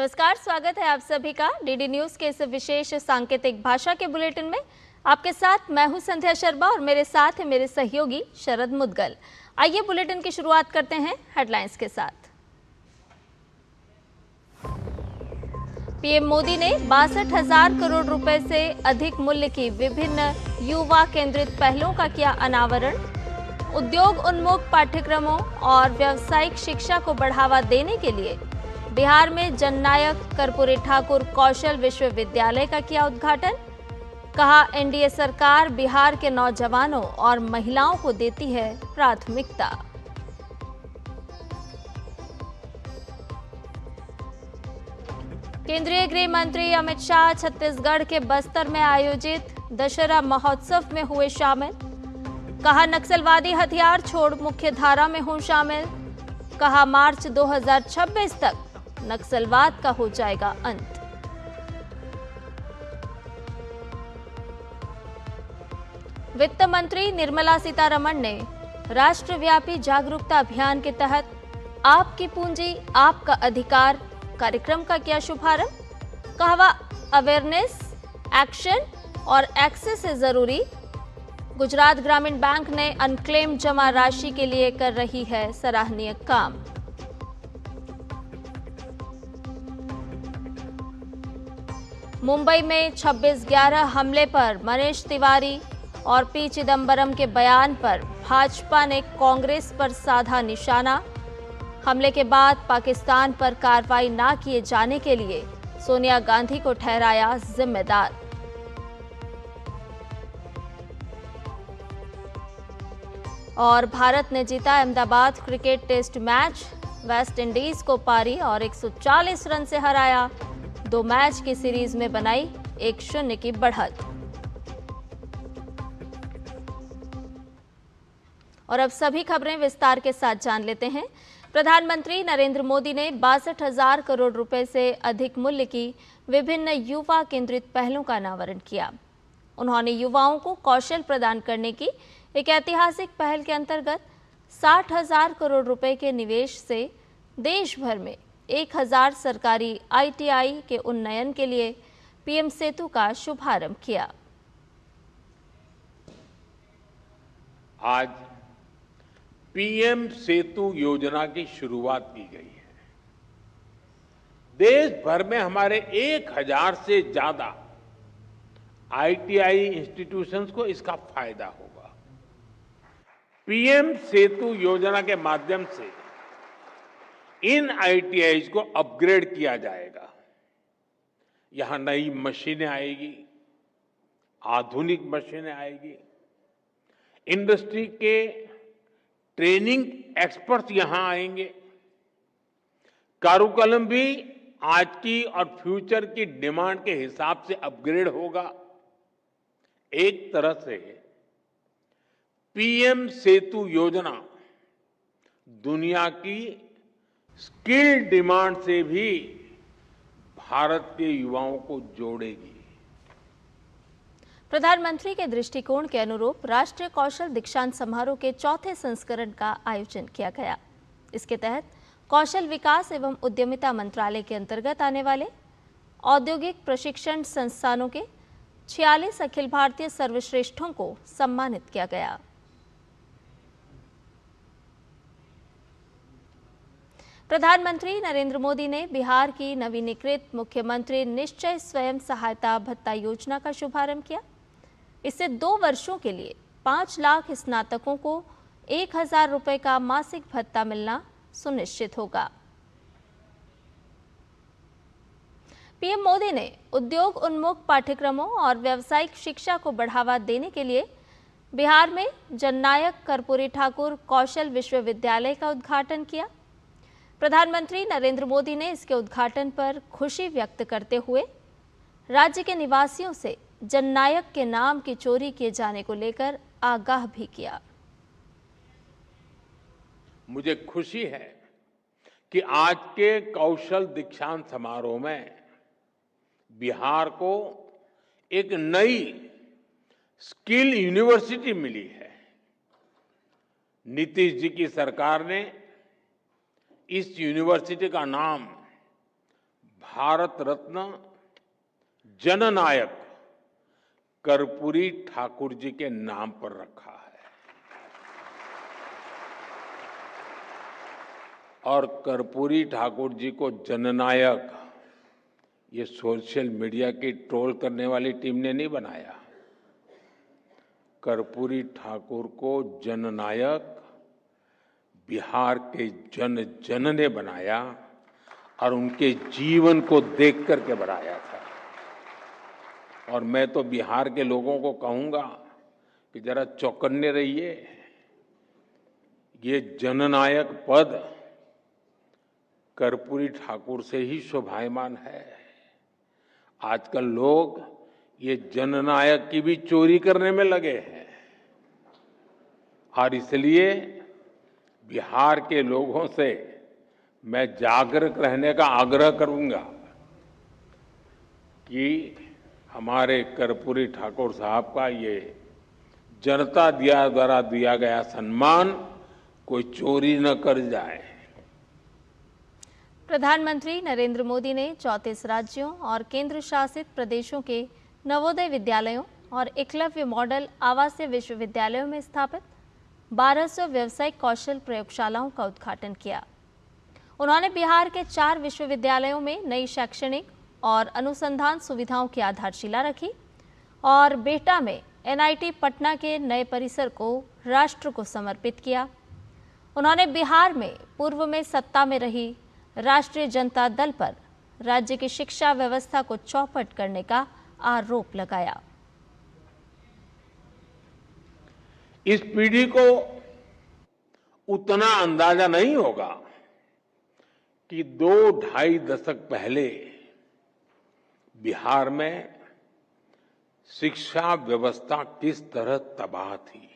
नमस्कार, स्वागत है आप सभी का डीडी न्यूज के इस विशेष सांकेतिक भाषा के बुलेटिन में। आपके साथ मैं हूं संध्या शर्मा और मेरे साथ है मेरे सहयोगी शरद मुदगल। आइए बुलेटिन की शुरुआत करते हैं हेडलाइंस के साथ। पीएम मोदी ने 62,000 करोड़ रुपए से अधिक मूल्य की विभिन्न युवा केंद्रित पहलों का किया अनावरण। उद्योग उन्मुख पाठ्यक्रमों और व्यावसायिक शिक्षा को बढ़ावा देने के लिए बिहार में जननायक कर्पूरी ठाकुर कौशल विश्वविद्यालय का किया उद्घाटन। कहा, एनडीए सरकार बिहार के नौजवानों और महिलाओं को देती है प्राथमिकता। केंद्रीय गृह मंत्री अमित शाह छत्तीसगढ़ के बस्तर में आयोजित दशहरा महोत्सव में हुए शामिल। कहा, नक्सलवादी हथियार छोड़ मुख्य धारा में हों शामिल। कहा, मार्च 2026 तक नक्सलवाद का हो जाएगा अंत। वित्त मंत्री निर्मला सीतारमण ने राष्ट्रव्यापी जागरूकता अभियान के तहत आपकी पूंजी आपका अधिकार कार्यक्रम का किया शुभारंभ। कहा, अवेयरनेस, एक्शन और एक्सेस है जरूरी। गुजरात ग्रामीण बैंक ने अनक्लेम जमा राशि के लिए कर रही है सराहनीय काम। मुंबई में 26/11 हमले पर मनीष तिवारी और पी चिदंबरम के बयान पर भाजपा ने कांग्रेस पर साधा निशाना। हमले के बाद पाकिस्तान पर कार्रवाई न किए जाने के लिए सोनिया गांधी को ठहराया जिम्मेदार। और भारत ने जीता Ahmedabad cricket test match, West Indies को पारी और 140 रन से हराया। 2 मैच की सीरीज में बनाई 1-0 की बढ़त। और अब सभी खबरें विस्तार के साथ जान लेते हैं। प्रधानमंत्री नरेंद्र मोदी ने 62,000 करोड़ रुपए से अधिक मूल्य की विभिन्न युवा केंद्रित पहलों का अनावरण किया। उन्होंने युवाओं को कौशल प्रदान करने की एक ऐतिहासिक पहल के अंतर्गत 60,000 करोड़ रुपए के निवेश से देश भर में 1,000 सरकारी आईटीआई के उन्नयन के लिए पीएम सेतु का शुभारंभ किया। आज पीएम सेतु योजना की शुरुआत की गई है। देश भर में हमारे 1,000 से ज्यादा आईटीआई इंस्टीट्यूशंस को इसका फायदा होगा। पीएम सेतु योजना के माध्यम से इन आईटीआईज को अपग्रेड किया जाएगा। यहां नई मशीनें आएगी, आधुनिक मशीनें आएगी, इंडस्ट्री के ट्रेनिंग एक्सपर्ट्स यहां आएंगे। कारुकलम भी आज की और फ्यूचर की डिमांड के हिसाब से अपग्रेड होगा। एक तरह से पीएम सेतु योजना दुनिया की स्किल डिमांड से भी भारत के युवाओं को जोड़ेगी। प्रधानमंत्री के दृष्टिकोण के अनुरूप राष्ट्रीय कौशल दीक्षांत समारोह के 4थे संस्करण का आयोजन किया गया। इसके तहत कौशल विकास एवं उद्यमिता मंत्रालय के अंतर्गत आने वाले औद्योगिक प्रशिक्षण संस्थानों के 46 अखिल भारतीय सर्वश्रेष्ठों को सम्मानित किया गया। प्रधानमंत्री नरेंद्र मोदी ने बिहार की नवीनीकृत मुख्यमंत्री निश्चय स्वयं सहायता भत्ता योजना का शुभारंभ किया। इससे 2 वर्षों के लिए 5 लाख स्नातकों को 1,000 रुपए का मासिक भत्ता मिलना सुनिश्चित होगा। पीएम मोदी ने उद्योग उन्मुख पाठ्यक्रमों और व्यावसायिक शिक्षा को बढ़ावा देने के लिए बिहार में जननायक कर्पूरी ठाकुर कौशल विश्वविद्यालय का उद्घाटन किया। प्रधानमंत्री नरेंद्र मोदी ने इसके उद्घाटन पर खुशी व्यक्त करते हुए राज्य के निवासियों से जननायक के नाम की चोरी किए जाने को लेकर आगाह भी किया। मुझे खुशी है कि आज के कौशल दीक्षांत समारोह में बिहार को एक नई स्किल यूनिवर्सिटी मिली है। नीतीश जी की सरकार ने इस यूनिवर्सिटी का नाम भारत रत्न जननायक कर्पूरी ठाकुर जी के नाम पर रखा है। और कर्पूरी ठाकुर जी को जननायक ये सोशल मीडिया की ट्रोल करने वाली टीम ने नहीं बनाया। कर्पूरी ठाकुर को जननायक बिहार के जन जन ने बनाया और उनके जीवन को देख करके बनाया था। और मैं तो बिहार के लोगों को कहूंगा कि जरा चौकन्ने रहिए। ये जननायक पद कर्पूरी ठाकुर से ही शोभायमान है। आजकल लोग ये जननायक की भी चोरी करने में लगे हैं और इसलिए बिहार के लोगों से मैं जागरूक रहने का आग्रह करूंगा कि हमारे कर्पूरी ठाकुर साहब का ये जनता द्वारा दिया गया सम्मान कोई चोरी न कर जाए। प्रधानमंत्री नरेंद्र मोदी ने 34 राज्यों और केंद्र शासित प्रदेशों के नवोदय विद्यालयों और एकलव्य मॉडल आवासीय विश्वविद्यालयों में स्थापित 1200 व्यावसायिक कौशल प्रयोगशालाओं का उद्घाटन किया। उन्होंने बिहार के 4 विश्वविद्यालयों में नई शैक्षणिक और अनुसंधान सुविधाओं की आधारशिला रखी और बेहटा में NIT पटना के नए परिसर को राष्ट्र को समर्पित किया। उन्होंने बिहार में पूर्व में सत्ता में रही राष्ट्रीय जनता दल पर राज्य की शिक्षा व्यवस्था को चौपट करने का आरोप लगाया। इस पीढ़ी को उतना अंदाजा नहीं होगा कि 2-2.5 दशक पहले बिहार में शिक्षा व्यवस्था किस तरह तबाह थी।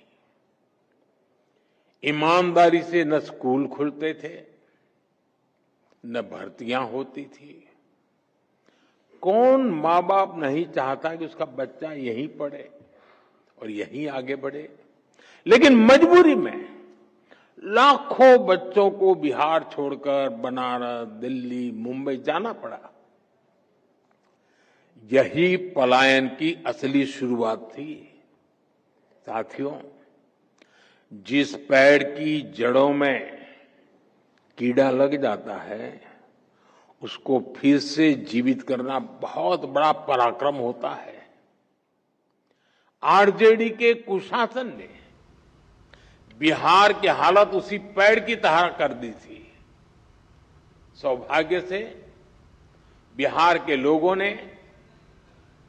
ईमानदारी से न स्कूल खुलते थे, न भर्तियां होती थी। कौन माँ बाप नहीं चाहता कि उसका बच्चा यहीं पढ़े और यहीं आगे बढ़े, लेकिन मजबूरी में लाखों बच्चों को बिहार छोड़कर बनारस, दिल्ली, मुंबई जाना पड़ा। यही पलायन की असली शुरुआत थी। साथियों, जिस पेड़ की जड़ों में कीड़ा लग जाता है उसको फिर से जीवित करना बहुत बड़ा पराक्रम होता है। आरजेडी के कुशासन ने बिहार की हालत उसी पेड़ की तरह कर दी थी। सौभाग्य से बिहार के लोगों ने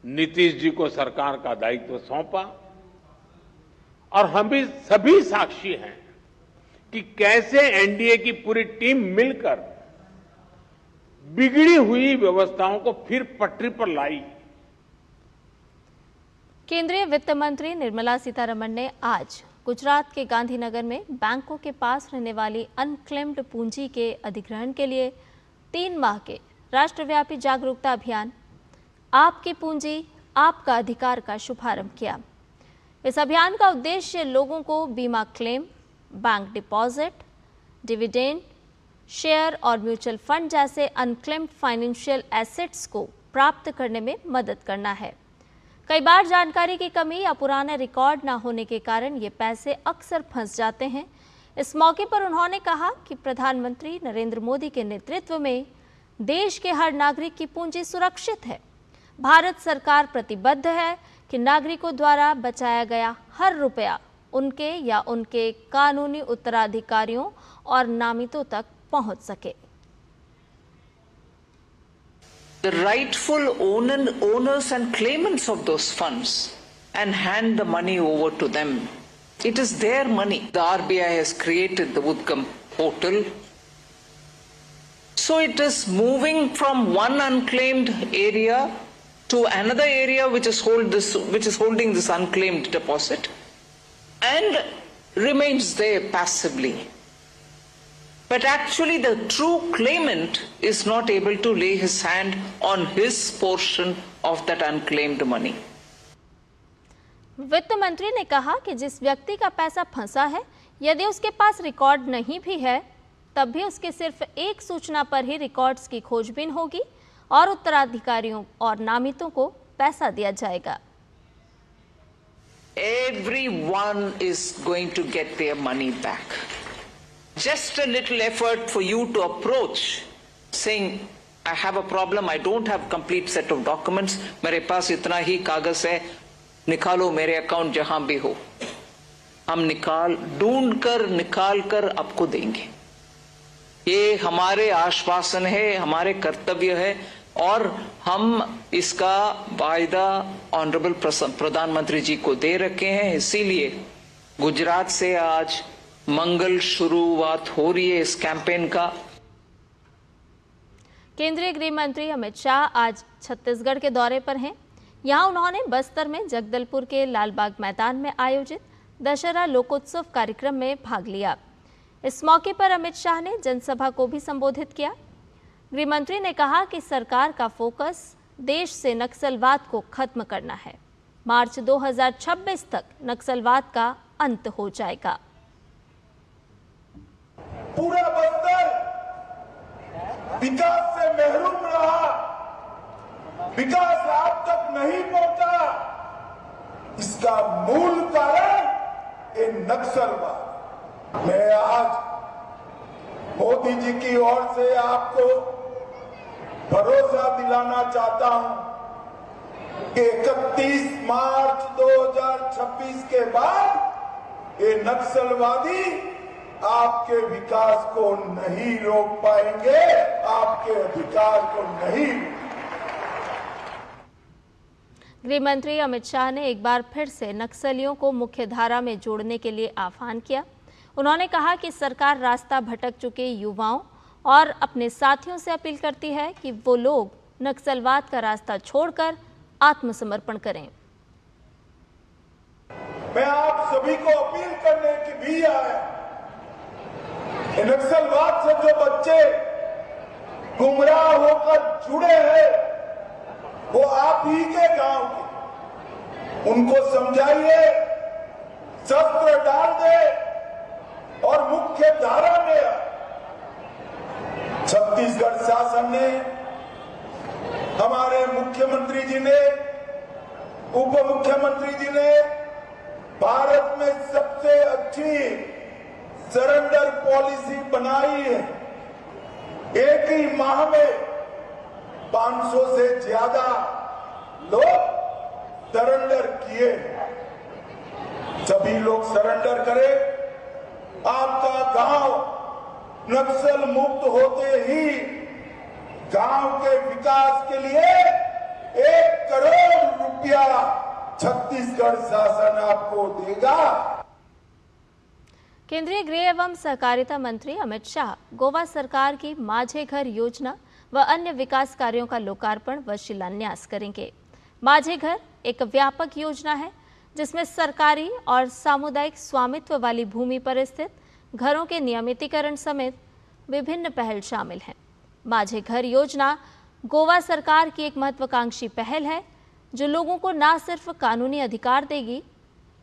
नीतीश जी को सरकार का दायित्व सौंपा और हम भी सभी साक्षी हैं कि कैसे एनडीए की पूरी टीम मिलकर बिगड़ी हुई व्यवस्थाओं को फिर पटरी पर लाई। केंद्रीय वित्त मंत्री निर्मला सीतारमण ने आज गुजरात के गांधीनगर में बैंकों के पास रहने वाली अनक्लेम्ड पूंजी के अधिग्रहण के लिए 3 माह के राष्ट्रव्यापी जागरूकता अभियान आपकी पूंजी आपका अधिकार का शुभारंभ किया। इस अभियान का उद्देश्य लोगों को बीमा claim, bank deposit, dividend, share और म्यूचुअल फंड जैसे अनक्लेम्ड फाइनेंशियल एसेट्स को प्राप्त करने में मदद करना है। कई बार जानकारी की कमी या पुराने रिकॉर्ड न होने के कारण ये पैसे अक्सर फंस जाते हैं। इस मौके पर उन्होंने कहा कि प्रधानमंत्री नरेंद्र मोदी के नेतृत्व में देश के हर नागरिक की पूंजी सुरक्षित है। भारत सरकार प्रतिबद्ध है कि नागरिकों द्वारा बचाया गया हर रुपया उनके या उनके कानूनी उत्तराधिकारियों और नामितों तक पहुंच सके। The rightful owners and claimants of those funds and hand the money over to them. It is their money. The RBI has created the Udgam portal. So it is moving from one unclaimed area to another area which is holding this unclaimed deposit and remains there passively. But actually the true claimant is not able to lay his hand on his portion of that unclaimed money. वित्त मंत्री ने कहा कि जिस व्यक्ति का पैसा फंसा है, यदि उसके पास रिकॉर्ड नहीं भी है, तब भी उसके सिर्फ एक सूचना पर ही रिकॉर्ड्स की खोजबीन होगी और उत्तराधिकारियों और नामितों को पैसा दिया जाएगा। Everyone is going to get their money back. Just a little effort for you to approach saying, I have a problem, I don't have complete set of documents, मेरे पास इतना ही कागज है, निकालो मेरे अकाउंट जहां भी हो, हम ढूंढ कर निकाल कर आपको देंगे। ये हमारे आश्वासन है, हमारे कर्तव्य है और हम इसका वायदा ऑनरेबल प्रधानमंत्री जी को दे रखे हैं। इसीलिए गुजरात से आज मंगल शुरुआत हो रही है इस कैंपेन का। केंद्रीय गृह मंत्री अमित शाह आज छत्तीसगढ़ के दौरे पर हैं। यहां उन्होंने बस्तर में जगदलपुर के लालबाग मैदान में आयोजित दशहरा लोकोत्सव कार्यक्रम में भाग लिया। इस मौके पर अमित शाह ने जनसभा को भी संबोधित किया। गृह मंत्री ने कहा कि सरकार का फोकस देश से नक्सलवाद को खत्म करना है। मार्च 2026 तक नक्सलवाद का अंत हो जाएगा। पूरा बस्तर विकास से महरूम रहा, विकास आप तक नहीं पहुंचा। इसका मूल कारण ये नक्सलवाद। मैं आज मोदी जी की ओर से आपको भरोसा दिलाना चाहता हूं कि 31 मार्च 2026 के बाद ये नक्सलवादी आपके विकास को नहीं रोक पाएंगे, आपके अधिकार को नहीं। गृह मंत्री अमित शाह ने एक बार फिर से नक्सलियों को मुख्य धारा में जोड़ने के लिए आह्वान किया। उन्होंने कहा कि सरकार रास्ता भटक चुके युवाओं और अपने साथियों से अपील करती है कि वो लोग नक्सलवाद का रास्ता छोड़कर आत्मसमर्पण करें। मैं आप सभी को अपील करने की भी आया, नक्सलवाद से जो बच्चे गुमराह होकर जुड़े हैं वो आप ही के गांव के, उनको समझाइए, शस्त्र डाल दे और मुख्य धारा में आए। छत्तीसगढ़ शासन ने, हमारे मुख्यमंत्री जी ने, उप मुख्यमंत्री जी ने भारत में सबसे अच्छी सरेंडर पॉलिसी बनाई है। एक ही माह में 500 से ज्यादा लोग सरेंडर किए। सभी लोग सरेंडर करें, आपका गांव नक्सल मुक्त होते ही गांव के विकास के लिए 1 करोड़ रुपया छत्तीसगढ़ शासन आपको देगा। केंद्रीय गृह एवं सहकारिता मंत्री अमित शाह गोवा सरकार की माझे घर योजना व अन्य विकास कार्यों का लोकार्पण व शिलान्यास करेंगे। माझे घर एक व्यापक योजना है जिसमें सरकारी और सामुदायिक स्वामित्व वाली भूमि पर स्थित घरों के नियमितीकरण समेत विभिन्न पहल शामिल हैं। माझे घर योजना गोवा सरकार की एक महत्वाकांक्षी पहल है जो लोगों को न सिर्फ कानूनी अधिकार देगी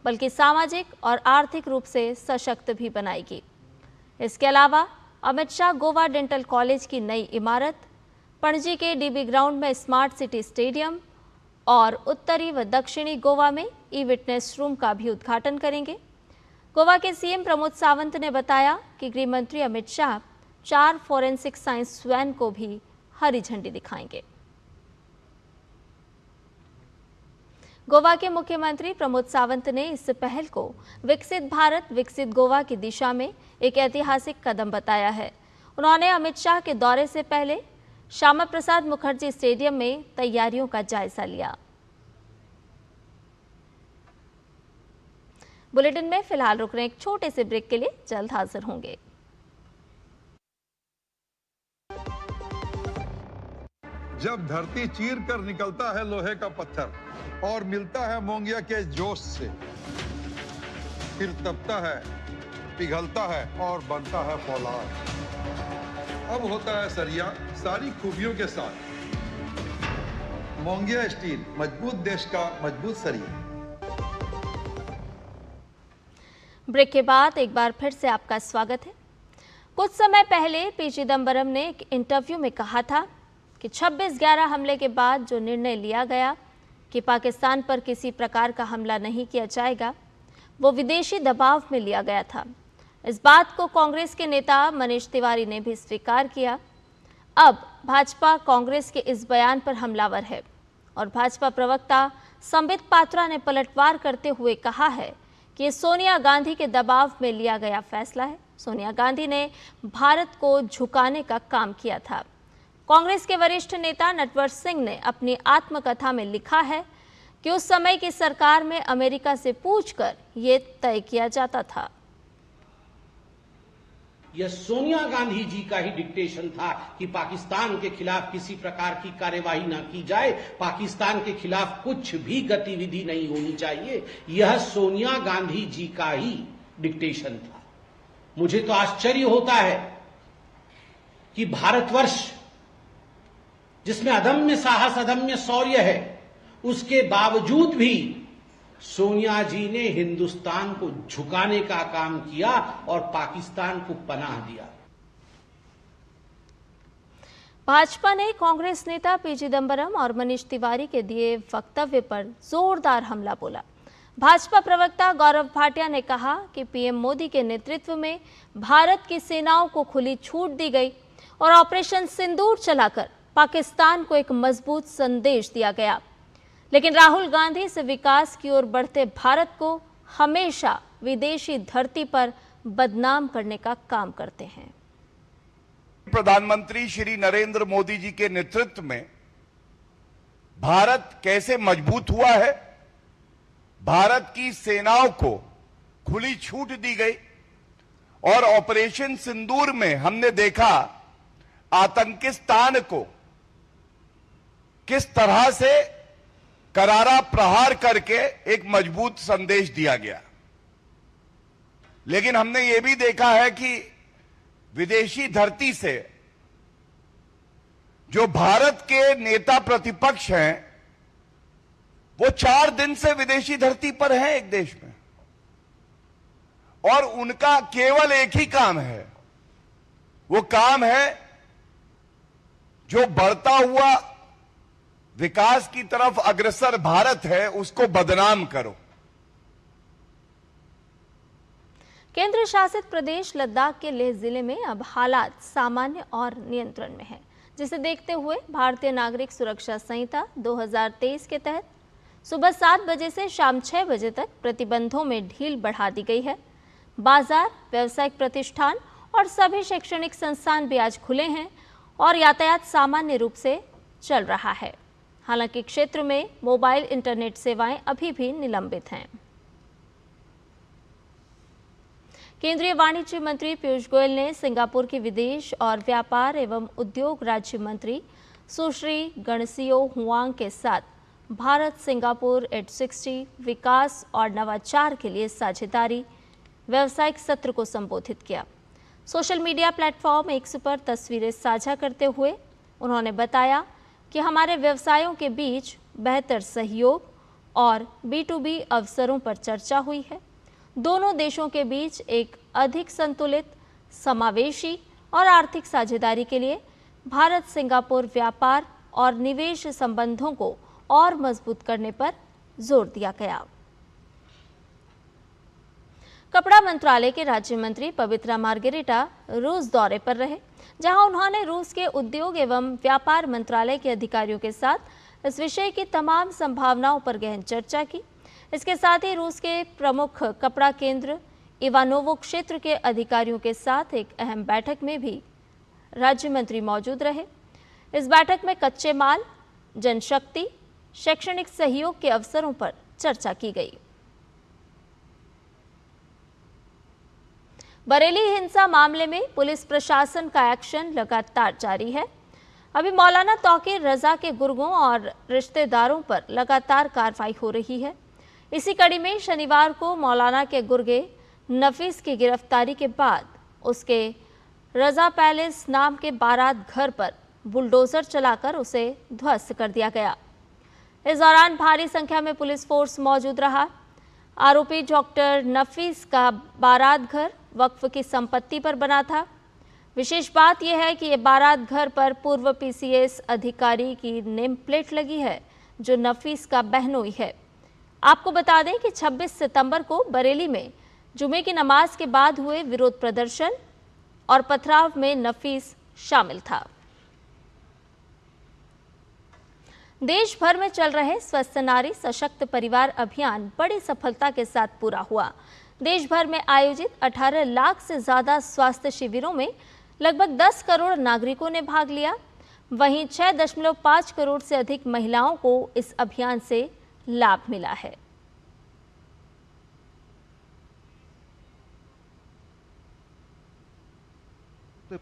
बल्कि सामाजिक और आर्थिक रूप से सशक्त भी बनाएगी। इसके अलावा अमित शाह गोवा डेंटल कॉलेज की नई इमारत, पणजी के डीबी ग्राउंड में स्मार्ट सिटी स्टेडियम और उत्तरी व दक्षिणी गोवा में ई विटनेस रूम का भी उद्घाटन करेंगे। गोवा के सीएम प्रमोद सावंत ने बताया कि गृह मंत्री Amit Shah 4 forensic science van को भी हरी झंडी दिखाएंगे। गोवा के मुख्यमंत्री प्रमोद सावंत ने इस पहल को विकसित भारत विकसित गोवा की दिशा में एक ऐतिहासिक कदम बताया है। उन्होंने अमित शाह के दौरे से पहले श्यामा प्रसाद मुखर्जी स्टेडियम में तैयारियों का जायजा लिया। बुलेटिन में फिलहाल रुक रहे एक छोटे से ब्रेक के लिए, जल्द हाजिर होंगे। जब धरती चीर कर निकलता है लोहे का पत्थर और मिलता है मोंगिया के जोश से, फिर तपता है, पिघलता है और बनता है फौलाद। अब होता है सरिया सारी खूबियों के साथ। मोंगिया स्टील, मजबूत देश का मजबूत सरिया। ब्रेक के बाद एक बार फिर से आपका स्वागत है। कुछ समय पहले पी चिदंबरम ने एक इंटरव्यू में कहा था कि 26/11 हमले के बाद जो निर्णय लिया गया कि पाकिस्तान पर किसी प्रकार का हमला नहीं किया जाएगा, वो विदेशी दबाव में लिया गया था। इस बात को कांग्रेस के नेता मनीष तिवारी ने भी स्वीकार किया। अब भाजपा कांग्रेस के इस बयान पर हमलावर है और भाजपा प्रवक्ता संबित पात्रा ने पलटवार करते हुए कहा है कि ये सोनिया गांधी के दबाव में लिया गया फैसला है। सोनिया गांधी ने भारत को झुकाने का काम किया था। कांग्रेस के वरिष्ठ नेता नटवर सिंह ने अपनी आत्मकथा में लिखा है कि उस समय की सरकार में अमेरिका से पूछकर ये तय किया जाता था। यह सोनिया गांधी जी का ही डिक्टेशन था कि पाकिस्तान के खिलाफ किसी प्रकार की कार्यवाही न की जाए, पाकिस्तान के खिलाफ कुछ भी गतिविधि नहीं होनी चाहिए। यह सोनिया गांधी जी का ही डिक्टेशन था। मुझे तो आश्चर्य होता है कि भारतवर्ष जिसमें अदम्य साहस, अदम्य शौर्य है, उसके बावजूद भी सोनिया जी ने हिंदुस्तान को झुकाने का काम किया और पाकिस्तान को पनाह दिया। भाजपा ने कांग्रेस नेता पी चिदंबरम और मनीष तिवारी के दिए वक्तव्य पर जोरदार हमला बोला। भाजपा प्रवक्ता गौरव भाटिया ने कहा कि पीएम मोदी के नेतृत्व में भारत की सेनाओं को खुली छूट दी गई और ऑपरेशन सिंदूर चलाकर पाकिस्तान को एक मजबूत संदेश दिया गया। लेकिन राहुल गांधी से विकास की ओर बढ़ते भारत को हमेशा विदेशी धरती पर बदनाम करने का काम करते हैं। प्रधानमंत्री श्री नरेंद्र मोदी जी के नेतृत्व में भारत कैसे मजबूत हुआ है, भारत की सेनाओं को खुली छूट दी गई और ऑपरेशन सिंदूर में हमने देखा आतंकिस्तान को किस तरह से करारा प्रहार करके एक मजबूत संदेश दिया गया। लेकिन हमने यह भी देखा है कि विदेशी धरती से जो भारत के नेता प्रतिपक्ष हैं, वो 4 दिन से विदेशी धरती पर हैं एक देश में, और उनका केवल एक ही काम है, वो काम है जो बढ़ता हुआ विकास की तरफ अग्रसर भारत है उसको बदनाम करो। केंद्र शासित प्रदेश लद्दाख के लेह जिले में अब हालात सामान्य और नियंत्रण में है, जिसे देखते हुए भारतीय नागरिक सुरक्षा संहिता 2023 के तहत सुबह 7 बजे से शाम 6 बजे तक प्रतिबंधों में ढील बढ़ा दी गई है। बाजार, व्यावसायिक प्रतिष्ठान और सभी शैक्षणिक संस्थान भी आज खुले हैं और यातायात सामान्य रूप से चल रहा है। हालांकि क्षेत्र में मोबाइल इंटरनेट सेवाएं अभी भी निलंबित हैं। केंद्रीय वाणिज्य मंत्री पीयूष गोयल ने सिंगापुर की विदेश और व्यापार एवं उद्योग राज्य मंत्री सुश्री गणसियो हुआंग के साथ भारत सिंगापुर 860 विकास और नवाचार के लिए साझेदारी व्यावसायिक सत्र को संबोधित किया। सोशल मीडिया प्लेटफॉर्म एक्स पर तस्वीरें साझा करते हुए उन्होंने बताया कि हमारे व्यवसायों के बीच बेहतर सहयोग और B2B अवसरों पर चर्चा हुई है। दोनों देशों के बीच एक अधिक संतुलित, समावेशी और आर्थिक साझेदारी के लिए भारत सिंगापुर व्यापार और निवेश संबंधों को और मजबूत करने पर जोर दिया गया। कपड़ा मंत्रालय के राज्य मंत्री पवित्रा मार्गेरिटा रूस दौरे पर रहे, जहां उन्होंने रूस के उद्योग एवं व्यापार मंत्रालय के अधिकारियों के साथ इस विषय की तमाम संभावनाओं पर गहन चर्चा की। इसके साथ ही रूस के प्रमुख कपड़ा केंद्र इवानोवो क्षेत्र के अधिकारियों के साथ एक अहम बैठक में भी राज्य मंत्री मौजूद रहे। इस बैठक में कच्चे माल, जनशक्ति, शैक्षणिक सहयोग के अवसरों पर चर्चा की गई। बरेली हिंसा मामले में पुलिस प्रशासन का एक्शन लगातार जारी है। अभी मौलाना तौकीर रजा के गुर्गों और रिश्तेदारों पर लगातार कार्रवाई हो रही है। इसी कड़ी में शनिवार को मौलाना के गुर्गे नफीस की गिरफ्तारी के बाद उसके रजा पैलेस नाम के बारात घर पर बुलडोजर चलाकर उसे ध्वस्त कर दिया गया। इस दौरान भारी संख्या में पुलिस फोर्स मौजूद रहा। आरोपी डॉक्टर नफीस का बारात घर वक्फ की संपत्ति पर बना था। विशेष बात यह है कि ये बारात घर पर पूर्व पीसीएस अधिकारी की नेम प्लेट लगी है, जो नफीस का बहनोई है। आपको बता दें कि 26 सितंबर को बरेली में जुमे की नमाज के बाद हुए विरोध प्रदर्शन और पथराव में नफीस शामिल था। देश भर में चल रहे स्वस्थ नारी सशक्त परिवार अभियान बड़ी सफलता के साथ पूरा हुआ। देश भर में आयोजित 18 लाख से ज्यादा स्वास्थ्य शिविरों में लगभग 10 करोड़ नागरिकों ने भाग लिया। वहीं 6.5 करोड़ से अधिक महिलाओं को इस अभियान से लाभ मिला है।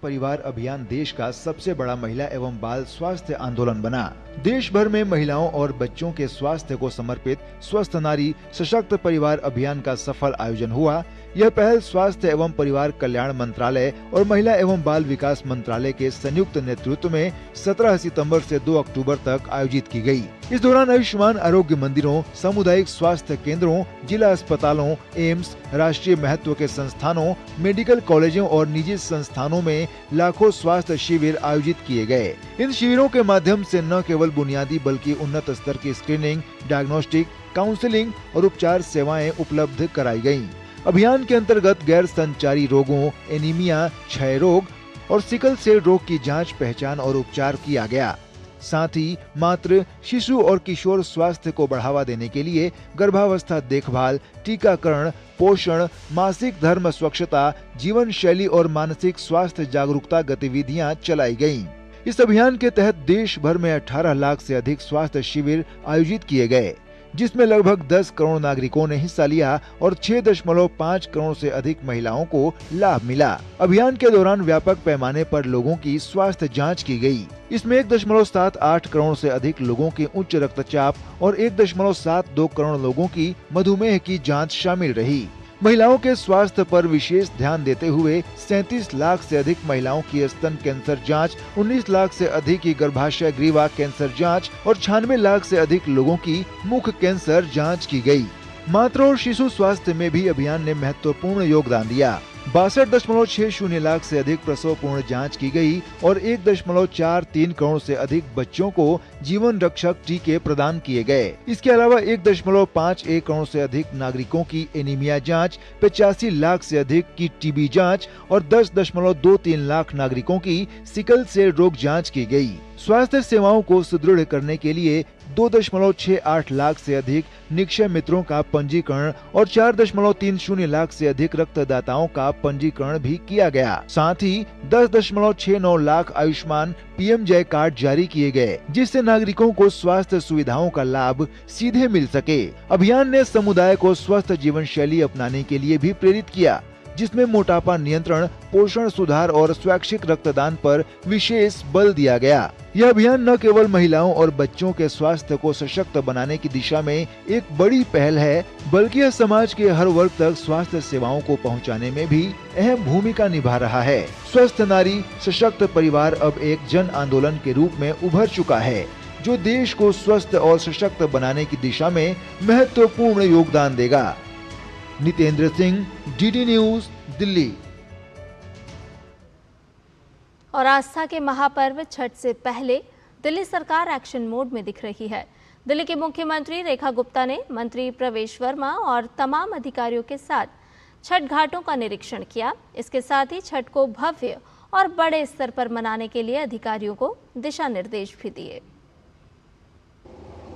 परिवार अभियान देश का सबसे बड़ा महिला एवं बाल स्वास्थ्य आंदोलन बना। देश भर में महिलाओं और बच्चों के स्वास्थ्य को समर्पित स्वस्थ नारी सशक्त परिवार अभियान का सफल आयोजन हुआ। यह पहल स्वास्थ्य एवं परिवार कल्याण मंत्रालय और महिला एवं बाल विकास मंत्रालय के संयुक्त नेतृत्व में 17 सितंबर से 2 अक्टूबर तक आयोजित की गई। इस दौरान आयुष्मान आरोग्य मंदिरों, सामुदायिक स्वास्थ्य केंद्रों, जिला अस्पतालों, एम्स, राष्ट्रीय महत्व के संस्थानों, मेडिकल कॉलेजों और निजी संस्थानों में लाखों स्वास्थ्य शिविर आयोजित किए गए। इन शिविरों के माध्यम से न केवल बुनियादी बल्कि उन्नत स्तर की स्क्रीनिंग, डायग्नोस्टिक, काउंसलिंग और उपचार सेवाएं उपलब्ध कराई गयी। अभियान के अंतर्गत गैर संचारी रोगों, एनीमिया, क्षय रोग और सिकल सेल रोग की जांच, पहचान और उपचार किया गया। साथ ही मातृ, शिशु और किशोर स्वास्थ्य को बढ़ावा देने के लिए गर्भावस्था देखभाल, टीकाकरण, पोषण, मासिक धर्म स्वच्छता, जीवन शैली और मानसिक स्वास्थ्य जागरूकता गतिविधियां चलाई गयीं। इस अभियान के तहत देश भर में 18 लाख से अधिक स्वास्थ्य शिविर आयोजित किए गए, जिसमें लगभग 10 करोड़ नागरिकों ने हिस्सा लिया और 6.5 करोड़ से अधिक महिलाओं को लाभ मिला। अभियान के दौरान व्यापक पैमाने पर लोगों की स्वास्थ्य जांच की गई। इसमें 1.78 करोड़ से अधिक लोगों की उच्च रक्तचाप और 1.72 करोड़ लोगों की मधुमेह की जांच शामिल रही। महिलाओं के स्वास्थ्य पर विशेष ध्यान देते हुए 37 लाख से अधिक महिलाओं की स्तन कैंसर जांच, 19 लाख से अधिक की गर्भाशय ग्रीवा कैंसर जांच और 96 लाख से अधिक लोगों की मुख कैंसर जांच की गई। मातृ और शिशु स्वास्थ्य में भी अभियान ने महत्वपूर्ण योगदान दिया। 62.60 लाख से अधिक प्रसव पूर्ण जांच की गई और 1.43 करोड़ से अधिक बच्चों को जीवन रक्षक टीके प्रदान किए गए। इसके अलावा 1.51 करोड़ से अधिक नागरिकों की एनीमिया जांच, 85 लाख से अधिक की टीबी जांच और 10.23 लाख नागरिकों की सिकल सेल रोग जांच की गई। स्वास्थ्य सेवाओं को सुदृढ़ करने के लिए 2.68 लाख से अधिक निक्षय मित्रों का पंजीकरण और 4.30 लाख से अधिक रक्तदाताओं का पंजीकरण भी किया गया। साथ ही 10.69 लाख आयुष्मान पीएम जय कार्ड जारी किए गए, जिससे नागरिकों को स्वास्थ्य सुविधाओं का लाभ सीधे मिल सके। अभियान ने समुदाय को स्वस्थ जीवन शैली अपनाने के लिए भी प्रेरित किया, जिसमें मोटापा नियंत्रण, पोषण सुधार और स्वैच्छिक रक्तदान पर विशेष बल दिया गया। यह अभियान न केवल महिलाओं और बच्चों के स्वास्थ्य को सशक्त बनाने की दिशा में एक बड़ी पहल है, बल्कि यह समाज के हर वर्ग तक स्वास्थ्य सेवाओं को पहुंचाने में भी अहम भूमिका निभा रहा है। स्वस्थ नारी सशक्त परिवार अब एक जन आंदोलन के रूप में उभर चुका है, जो देश को स्वस्थ और सशक्त बनाने की दिशा में महत्वपूर्ण योगदान देगा। Nitendra Singh, DD news, Delhi. और आस्था के महापर्व छठ से पहले दिल्ली सरकार एक्शन मोड में दिख रही है। दिल्ली के मुख्यमंत्री रेखा गुप्ता ने मंत्री प्रवेश वर्मा और तमाम अधिकारियों के साथ छठ घाटों का निरीक्षण किया। इसके साथ ही छठ को भव्य और बड़े स्तर पर मनाने के लिए अधिकारियों को दिशा निर्देश भी दिए।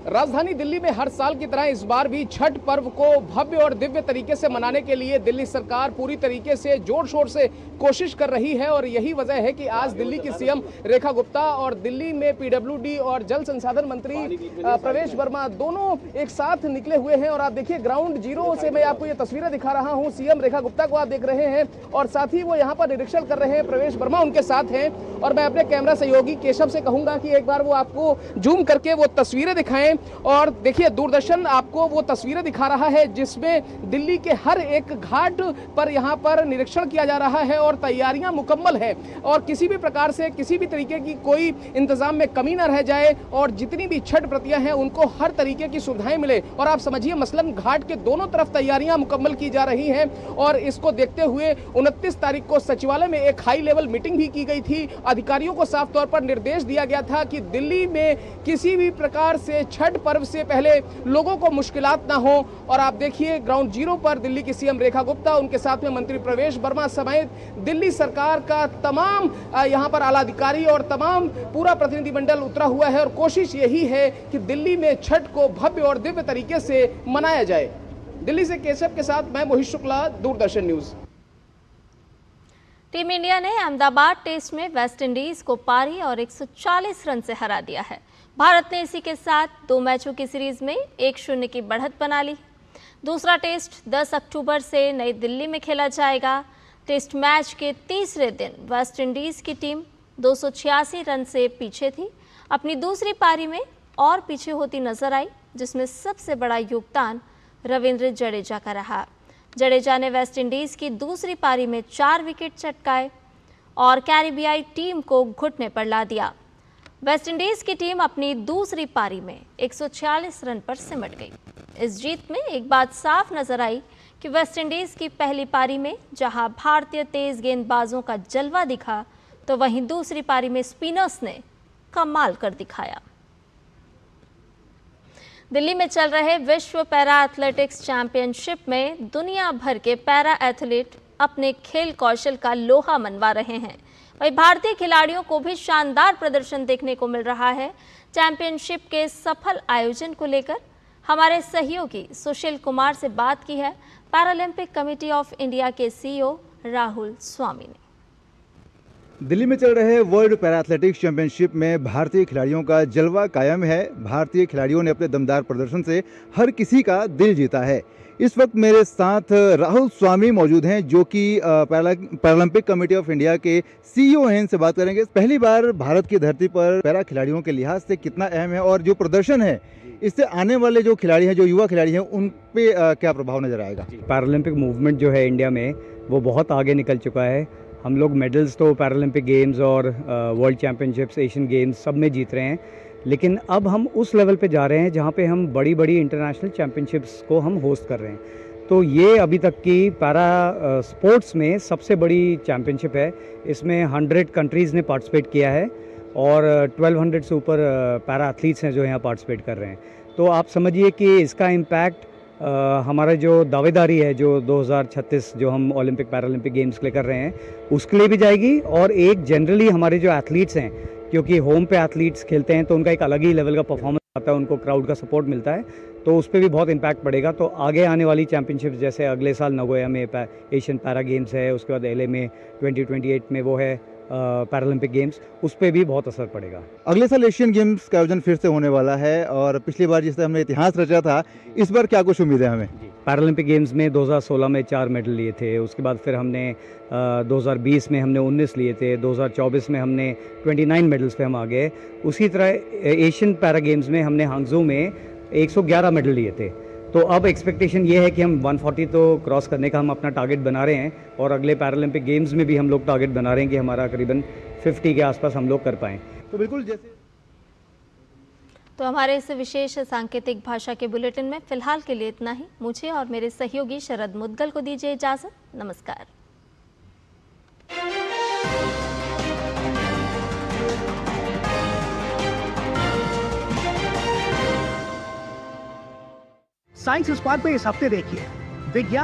राजधानी दिल्ली में हर साल की तरह इस बार भी छठ पर्व को भव्य और दिव्य तरीके से मनाने के लिए दिल्ली सरकार पूरी तरीके से जोर शोर से कोशिश कर रही है और यही वजह है कि आज दिल्ली की सीएम रेखा गुप्ता और दिल्ली में पीडब्ल्यूडी और जल संसाधन मंत्री प्रवेश वर्मा दोनों एक साथ निकले हुए हैं। और आप देखिए ग्राउंड जीरो से मैं आपको ये तस्वीरें दिखा रहा हूँ। सीएम रेखा गुप्ता को आप देख रहे हैं और साथ ही वो यहाँ पर निरीक्षण कर रहे हैं। प्रवेश वर्मा उनके साथ हैं और मैं अपने कैमरा सहयोगी केशव से कहूंगा कि एक बार वो आपको जूम करके वो तस्वीरें दिखाएं है। और देखिए दूरदर्शन आपको वो तस्वीरें दिखा रहा है जिसमें दिल्ली के हर एक घाट पर यहाँ पर निरीक्षण किया जा रहा है और तैयारियां मुकम्मल है और किसी भी प्रकार से किसी भी तरीके की कोई इंतजाम में कमी न रह जाए और जितनी भी छठ व्रतियां हैं उनको हर तरीके की सुविधाएं मिले। और आप समझिए मसलन घाट के दोनों तरफ तैयारियां मुकम्मल की जा रही हैं और इसको देखते हुए 29 तारीख को सचिवालय में एक हाई लेवल मीटिंग भी की गई थी। अधिकारियों को साफ तौर पर निर्देश दिया गया था कि दिल्ली में किसी भी प्रकार से छठ पर्व से पहले लोगों को मुश्किलात ना हो। और आप देखिए ग्राउंड जीरो पर दिल्ली की सीएम रेखा गुप्ता, उनके साथ में मंत्री प्रवेश वर्मा समेत दिल्ली सरकार का तमाम यहां पर आला अधिकारी और तमाम पूरा प्रतिनिधिमंडल उतरा हुआ है और कोशिश यही है कि दिल्ली में छठ को भव्य और दिव्य तरीके से मनाया जाए। दिल्ली से केशव के साथ मैं Mohit Shukla, Doordarshan news. Team India ने अहमदाबाद टेस्ट में वेस्टइंडीज को पारी और 140 रन से हरा दिया है। भारत ने इसी के साथ 2 मैचों की सीरीज में 1-0 की बढ़त बना ली। दूसरा टेस्ट 10 अक्टूबर से नई दिल्ली में खेला जाएगा। टेस्ट मैच के तीसरे दिन वेस्टइंडीज की टीम 286 रन से पीछे थी। अपनी दूसरी पारी में और पीछे होती नजर आई, जिसमें सबसे बड़ा योगदान रविंद्र जडेजा का रहा। जडेजा ने वेस्टइंडीज की दूसरी पारी में 4 विकेट चटकाए और कैरिबियाई टीम को घुटने पर ला दिया। वेस्टइंडीज की टीम अपनी दूसरी पारी में 146 रन पर सिमट गई। इस जीत में एक बात साफ नजर आई कि वेस्टइंडीज की पहली पारी में जहां भारतीय तेज गेंदबाजों का जलवा दिखा, तो वहीं दूसरी पारी में स्पिनर्स ने कमाल कर दिखाया। दिल्ली में चल रहे विश्व पैरा एथलेटिक्स चैंपियनशिप में दुनिया भर के पैरा एथलीट अपने खेल कौशल का लोहा मनवा रहे हैं। वहीं भारतीय खिलाड़ियों को भी शानदार प्रदर्शन देखने को मिल रहा है। चैंपियनशिप के सफल आयोजन को लेकर हमारे सहयोगी सुशील कुमार से बात की है पैरालंपिक कमेटी ऑफ इंडिया के सीईओ राहुल स्वामी ने। दिल्ली में चल रहे वर्ल्ड पैरा एथलेटिक्स चैंपियनशिप में भारतीय खिलाड़ियों का जलवा कायम है। भारतीय खिलाड़ियों ने अपने दमदार प्रदर्शन से हर किसी का दिल जीता है। इस वक्त मेरे साथ राहुल स्वामी मौजूद हैं, जो कि पैरालंपिक कमेटी ऑफ इंडिया के सीईओ हैं। इनसे बात करेंगे पहली बार भारत की धरती पर पैरा खिलाड़ियों के लिहाज से कितना अहम है और जो प्रदर्शन है इससे आने वाले जो खिलाड़ी हैं, जो युवा खिलाड़ी हैं, उन पे क्या प्रभाव नजर आएगा। पैरालंपिक मूवमेंट जो है इंडिया में वो बहुत आगे निकल चुका है। हम लोग मेडल्स तो पैरालंपिक गेम्स और वर्ल्ड चैंपियनशिप्स, एशियन गेम्स सब में जीत रहे हैं, लेकिन अब हम उस लेवल पे जा रहे हैं जहाँ पे हम बड़ी बड़ी इंटरनेशनल चैंपियनशिप्स को हम होस्ट कर रहे हैं। तो ये अभी तक की पैरा स्पोर्ट्स में सबसे बड़ी चैंपियनशिप है। इसमें 100 कंट्रीज़ ने पार्टिसिपेट किया है और 1200 से ऊपर पैरा एथलीट्स हैं जो यहाँ पार्टिसिपेट कर रहे हैं। तो आप समझिए कि इसका इम्पैक्ट हमारा जो दावेदारी है, जो 2036 जो हम ओलंपिक पैरालंपिक गेम्स के लिए कर रहे हैं, उसके लिए भी जाएगी। और एक जनरली हमारे जो एथलीट्स हैं, क्योंकि होम पे एथलीट्स खेलते हैं तो उनका एक अलग ही लेवल का परफॉर्मेंस आता है, उनको क्राउड का सपोर्ट मिलता है, तो उस पर भी बहुत इम्पैक्ट पड़ेगा। तो आगे आने वाली चैंपियनशिप्स, जैसे अगले साल नगोया में एशियन पैरा गेम्स है, उसके बाद LA में 2028 में वो है पैरालंपिक गेम्स, उस पर भी बहुत असर पड़ेगा। अगले साल एशियन गेम्स का आयोजन फिर से होने वाला है और पिछली बार जिससे हमने इतिहास रचा था, इस बार क्या कुछ उम्मीद है हमें? पैरालंपिक गेम्स में 2016 में 4 मेडल लिए थे, उसके बाद फिर हमने 2020 में हमने 19 लिए थे, 2024 में हमने 29 मेडल्स पे हम आ गए। उसी तरह एशियन पैरा गेम्स में हमने हांगझो में 111 मेडल लिए थे। तो अब एक्सपेक्टेशन ये है कि हम 140 तो क्रॉस करने का हम अपना टारगेट बना रहे हैं और अगले पैरालंपिक गेम्स में भी हम लोग टारगेट बना रहे हैं कि हमारा करीबन 50 के आसपास हम लोग कर पाएँ। तो बिल्कुल जैसे तो हमारे इस विशेष सांकेतिक भाषा के बुलेटिन में फिलहाल के लिए इतना ही। मुझे और मेरे सहयोगी शरद मुद्गल को दीजिए इजाजत। नमस्कार। साइंस स्क्वायर पे इस हफ्ते देखिए विज्ञान